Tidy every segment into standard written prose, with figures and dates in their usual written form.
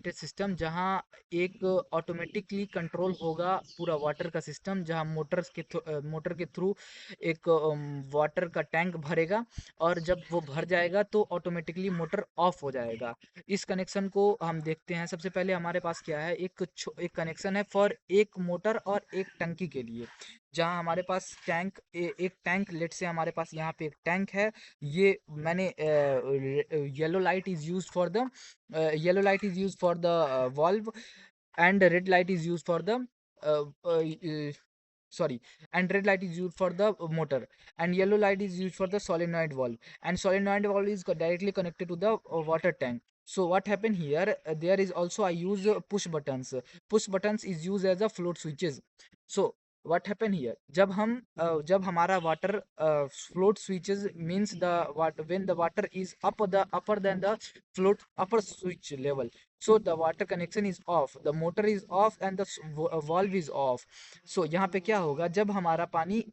Automated system जहां एक automatically control होगा पूरा वाटर का सिस्टम, जहां मोटर के थ्रू एक वाटर का टैंक भरेगा और जब वो भर जाएगा तो ऑटोमेटिकली मोटर ऑफ हो जाएगा। इस कनेक्शन को हम देखते हैं। सबसे पहले हमारे पास क्या है, एक कनेक्शन है फॉर एक मोटर और एक टंकी के लिए, जहां हमारे पास एक टैंक, लेट से हमारे पास यहाँ पे एक टैंक है। ये मैंने yellow light is used for the yellow light is used for the valve, and red light is used for the uh, uh, uh, sorry and red light is used for the motor, and yellow light is used for the solenoid valve, and solenoid valve is directly connected to the water tank. So what happened here, there is also I use push buttons is used as a float switches. So what happened here, जब हमारा water float switches means when the water is upper than the float upper switch level, so the water connection is off, the motor is off, and the valve is off. So यहाँ पे क्या होगा, जब हमारा पानी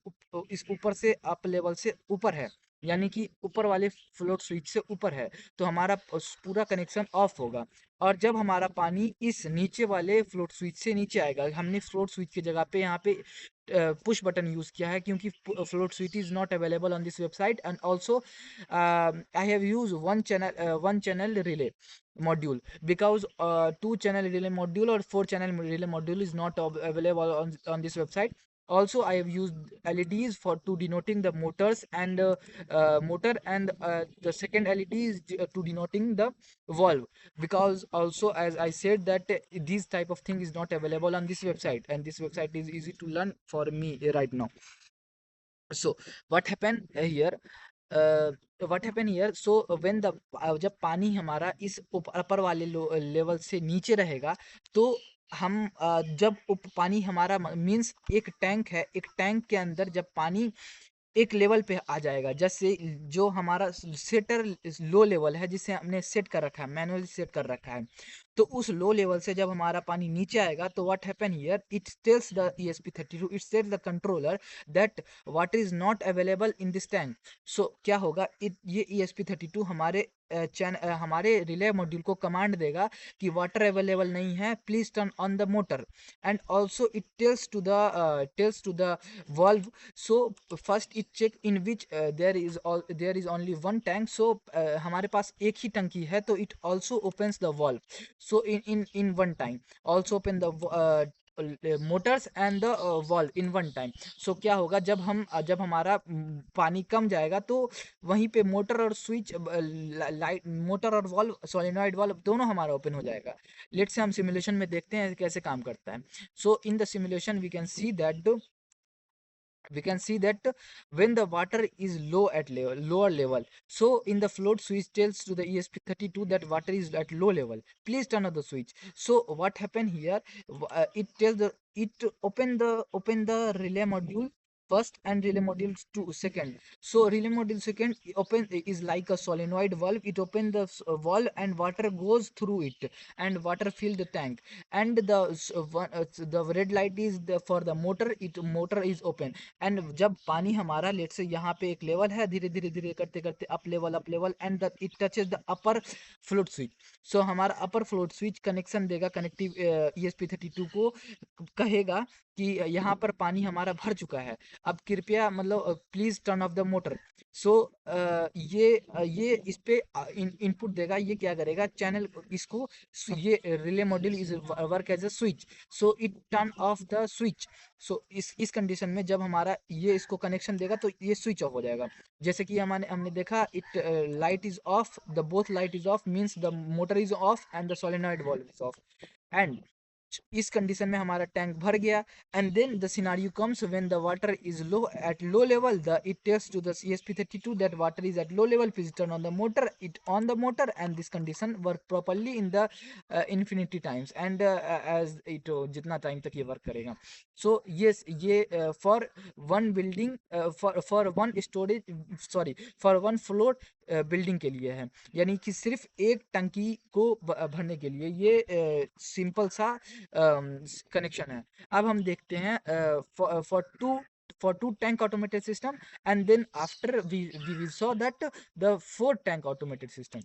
इस ऊपर से अप लेवल से ऊपर है, यानी कि ऊपर वाले फ्लोट स्विच से ऊपर है, तो हमारा पूरा कनेक्शन ऑफ होगा। और जब हमारा पानी इस नीचे वाले फ्लोट स्विच से नीचे आएगा, हमने फ्लोट स्विच की जगह पे यहाँ पे पुश बटन यूज किया है, क्योंकि float switch is not available on this website, and also I have use one channel relay module, because two channel relay module or four channel relay module is not available on this website. Also I have used LEDs for to denoting the motors and motor, and the second LED is to denoting the valve, because also as I said that this type of thing is not available on this website, and this website is easy to learn for me right now. So what happened here, uh, what happened here, so when the जब पानी हमारा इस अपर वाले level से नीचे रहेगा, तो हम जब पानी हमारा मीन्स एक टैंक है, एक टैंक के अंदर जब पानी एक लेवल पे आ जाएगा, जैसे जो हमारा सेटर लो लेवल है, जिसे हमने सेट कर रखा है, मैनुअली सेट कर रखा है, तो उस लो लेवल से जब हमारा पानी नीचे आएगा, तो what happen here, it tells the ESP32, it tells the controller that water is not available in this tank. So क्या होगा, ये ESP32 हमारे रिले मॉड्यूल को कमांड देगा कि वाटर अवेलेबल नहीं है, please turn on the motor, and also it tells to the valve. So first it check in which there is only one tank, so हमारे पास एक ही टंकी है, तो it also opens the valve, so in one time also open the motors and the valve in one time. so क्या होगा, जब हमारा पानी कम जाएगा, तो वहीं पे मोटर और स्विच लाइट, मोटर और वाल्व, सोलेनॉइड वाल्व दोनों हमारा ओपन हो जाएगा। लेट से हम सिमुलेशन में देखते हैं कैसे काम करता है। So in the simulation we can see that when the water is lower level, so in the float switch tells to the ESP32 that water is at low level, please turn on the switch. So what happened here, it tells it open the relay module first and relay module 2 second. So relay module second open is like a solenoid valve, it open the valve and water goes through it and water fill the tank, and the red light is for the motor, it motor is open, and जब पानी हमारा late से यहाँ पे एक level है, धीरे धीरे धीरे करते करते up level and it touches the upper float switch. So हमारा अपर फ्लोट स्विच कनेक्शन देगा, कनेक्टिव ESP32 को कहेगा कि यहाँ पर पानी हमारा भर चुका है, अब कृपया मतलब please turn off the motor. So ये इस पे इनपुट देगा, ये क्या करेगा, चैनल इसको, ये relay module is work as a switch, so it turn off the switch. So इस कंडीशन में जब हमारा ये इसको कनेक्शन देगा, तो ये स्विच ऑफ हो जाएगा। जैसे कि हमने देखा, it light is off, the both light is off means the motor is off and the solenoid valve is off, and इस कंडीशन में हमारा टैंक भर गया। And then the scenario comes when the water is low level, the it tells to the ESP32 that water is at low level, please turn on the motor, it on the motor, and this condition work properly in the infinity times, and as it जितना time तक ये work करेगा। So ये for one building, for one storage, sorry for one float building के लिए है, यानी कि सिर्फ एक टंकी को भरने के लिए ये सिंपल सा कनेक्शन है। अब हम देखते हैं for two tank automated system, and then after we saw that the four tank automated system.